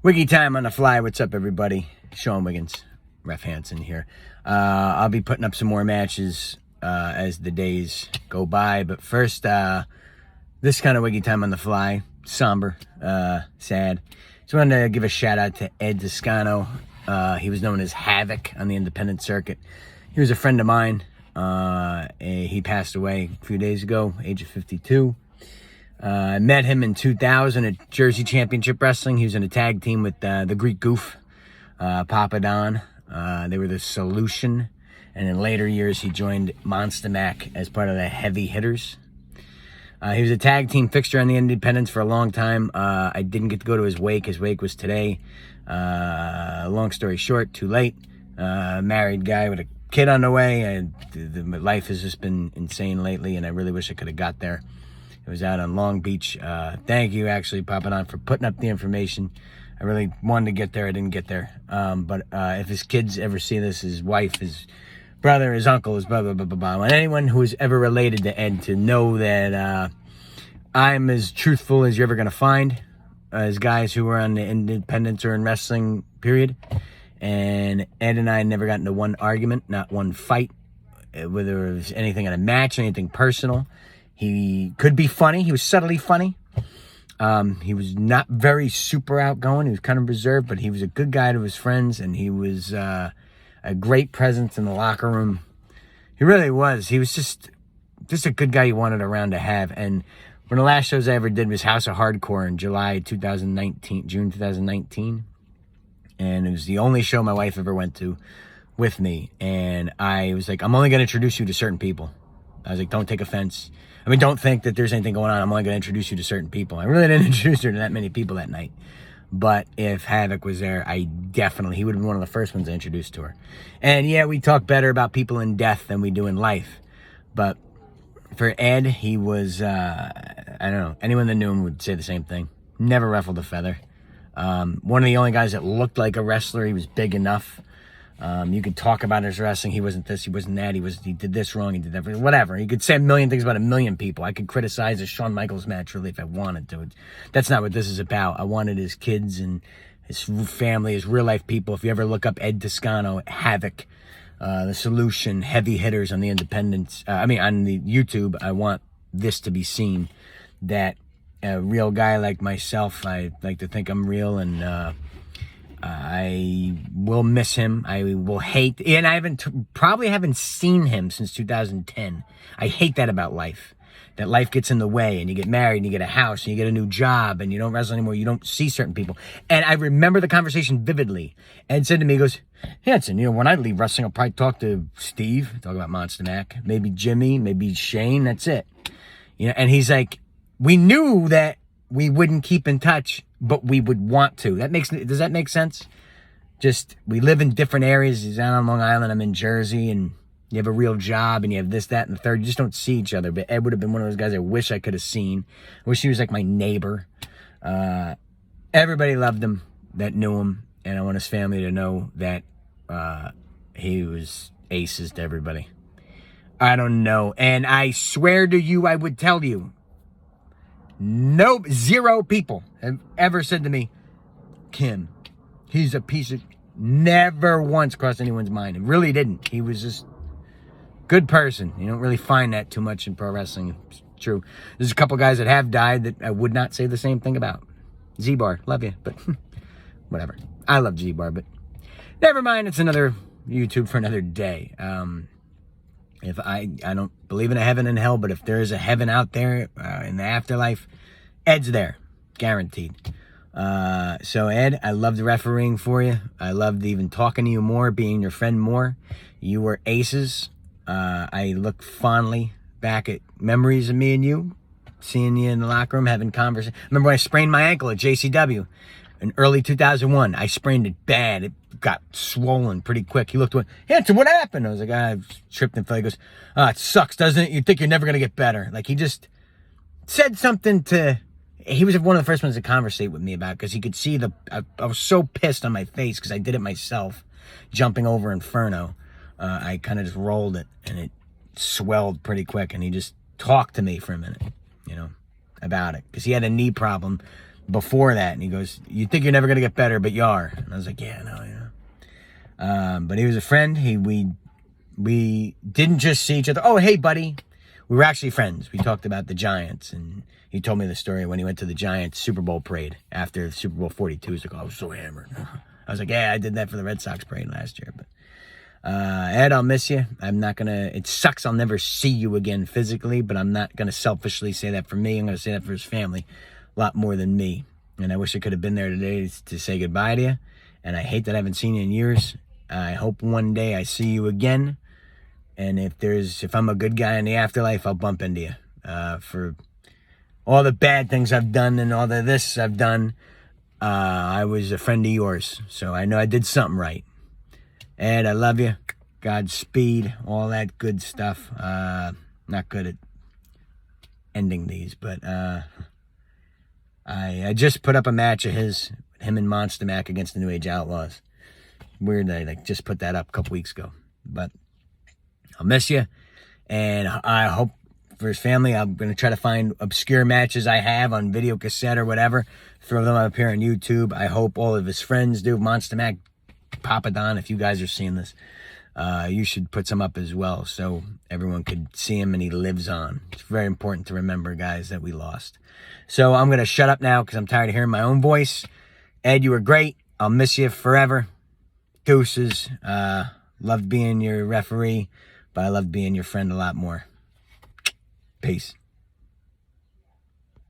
Wiggy time on the fly. What's up, everybody? Sean Wiggins, Ref Hansen here. I'll be putting up some more matches as the days go by. But first, this kind of Wiggy time on the fly. Somber, sad. Just wanted to give a shout out to Ed Toscano. He was known as Havoc on the independent circuit. He was a friend of mine. He passed away a few days ago, age of 52. I met him in 2000 at Jersey Championship Wrestling. He was in a tag team with the Greek Goof, Papa Don. They were the Solution. And in later years, he joined Monster Mac as part of the Heavy Hitters. He was a tag team fixture on the independents for a long time. I didn't get to go to his wake. His wake was today. Long story short, too late. Married guy with a kid on the way. My life has just been insane lately, and I really wish I could have got there. It was out on Long Beach. Thank you, actually, Papa Don, for putting up the information. I really wanted to get there. I didn't get there. But if his kids ever see this, his wife, his brother, his uncle, his blah, blah, blah, blah, blah. I want anyone who is ever related to Ed to know that I'm as truthful as you're ever going to find as guys who are on the independents or in wrestling, period. And Ed and I never got into one argument, not one fight, whether it was anything in a match, anything personal. He could be funny. He was subtly funny. He was not very super outgoing. He was kind of reserved, but he was a good guy to his friends, and he was a great presence in the locker room. He really was. He was just a good guy you wanted around to have. And one of the last shows I ever did was House of Hardcore in June 2019. And it was the only show my wife ever went to with me. And I was like, I'm only going to introduce you to certain people. I was like, don't take offense. I mean, don't think that there's anything going on. I'm only going to introduce you to certain people. I really didn't introduce her to that many people that night. But if Havoc was there, he would have been one of the first ones I introduced to her. And yeah, we talk better about people in death than we do in life. But for Ed, he was, I don't know, anyone that knew him would say the same thing. Never ruffled a feather. One of the only guys that looked like a wrestler. He was big enough. You could talk about his wrestling. He wasn't this, he wasn't that. He did this wrong, he did that, whatever. You could say a million things about a million people. I could criticize a Shawn Michaels match really if I wanted to. That's not what this is about. I wanted his kids and his family, his real life people. If you ever look up Ed Toscano, Havoc, the Solution, Heavy Hitters on the independents, on the YouTube, I want this to be seen. That a real guy like myself, I like to think I'm real, and I will miss him. I will hate, and I probably haven't seen him since 2010. I hate that about life. That life gets in the way, and you get married, and you get a house, and you get a new job, and you don't wrestle anymore. You don't see certain people. And I remember the conversation vividly. Ed said to me, he goes, Hansen, when I leave wrestling, I'll probably talk to Steve, talk about Monster Mac, maybe Jimmy, maybe Shane, that's it. And he's like, we knew that we wouldn't keep in touch, but we would want to. Does that make sense? Just, we live in different areas. He's out on Long Island, I'm in Jersey, and you have a real job, and you have this, that, and the third. You just don't see each other. But Ed would have been one of those guys I wish I could have seen. I wish he was like my neighbor. Everybody loved him that knew him, and I want his family to know that he was aces to everybody. I don't know. And I swear to you, I would tell you, zero people have ever said to me, Kim, he's a piece of... Never once crossed anyone's mind. It really didn't. He was just good person. You don't really find that too much in pro wrestling. It's true. There's a couple guys that have died that I would not say the same thing about. Z-Bar, love you, but whatever. I love Z-Bar, but never mind. It's another YouTube for another day. If I don't believe in a heaven and hell, but if there is a heaven out there in the afterlife, Ed's there, guaranteed. So Ed, I loved refereeing for you. I loved even talking to you more, being your friend more. You were aces. I look fondly back at memories of me and you, seeing you in the locker room, having conversations. Remember when I sprained my ankle at JCW in early 2001? I sprained it bad. It got swollen pretty quick. He looked at me, Hanson, what happened? I was like, I tripped and fell. He goes, it sucks, doesn't it? You think you're never going to get better. Like, he just said something he was one of the first ones to conversate with me about it, because he could see I was so pissed on my face because I did it myself, jumping over Inferno. I kind of just rolled it, and it swelled pretty quick, and he just talked to me for a minute, about it, because he had a knee problem before that. And he goes, you think you're never going to get better, but you are. And I was like, yeah, no, yeah. But he was a friend. We didn't just see each other. Oh, hey, buddy. We were actually friends. We talked about the Giants, and he told me the story when he went to the Giants Super Bowl parade after Super Bowl 42. He's like, oh, I was so hammered. I was like, yeah, I did that for the Red Sox parade last year. But Ed, I'll miss you. I'm not going to, it sucks I'll never see you again physically, but I'm not going to selfishly say that for me. I'm going to say that for his family a lot more than me. And I wish I could have been there today to say goodbye to you. And I hate that I haven't seen you in years. I hope one day I see you again. And if I'm a good guy in the afterlife, I'll bump into you. For all the bad things I've done and all the this I've done, I was a friend of yours. So I know I did something right. Ed, I love you. Godspeed, all that good stuff. Not good at ending these, but I just put up a match of him and Monster Mac against the New Age Outlaws. Weird that I just put that up a couple weeks ago. But I'll miss you, and I hope for his family, I'm going to try to find obscure matches I have on video cassette or whatever, throw them up here on YouTube. I hope all of his friends do. Monster Mac, Papa Don, if you guys are seeing this, you should put some up as well so everyone could see him and he lives on. It's very important to remember, guys, that we lost. So I'm going to shut up now because I'm tired of hearing my own voice. Ed, you were great. I'll miss you forever. Deuces. Loved being your referee, but I love being your friend a lot more. Peace.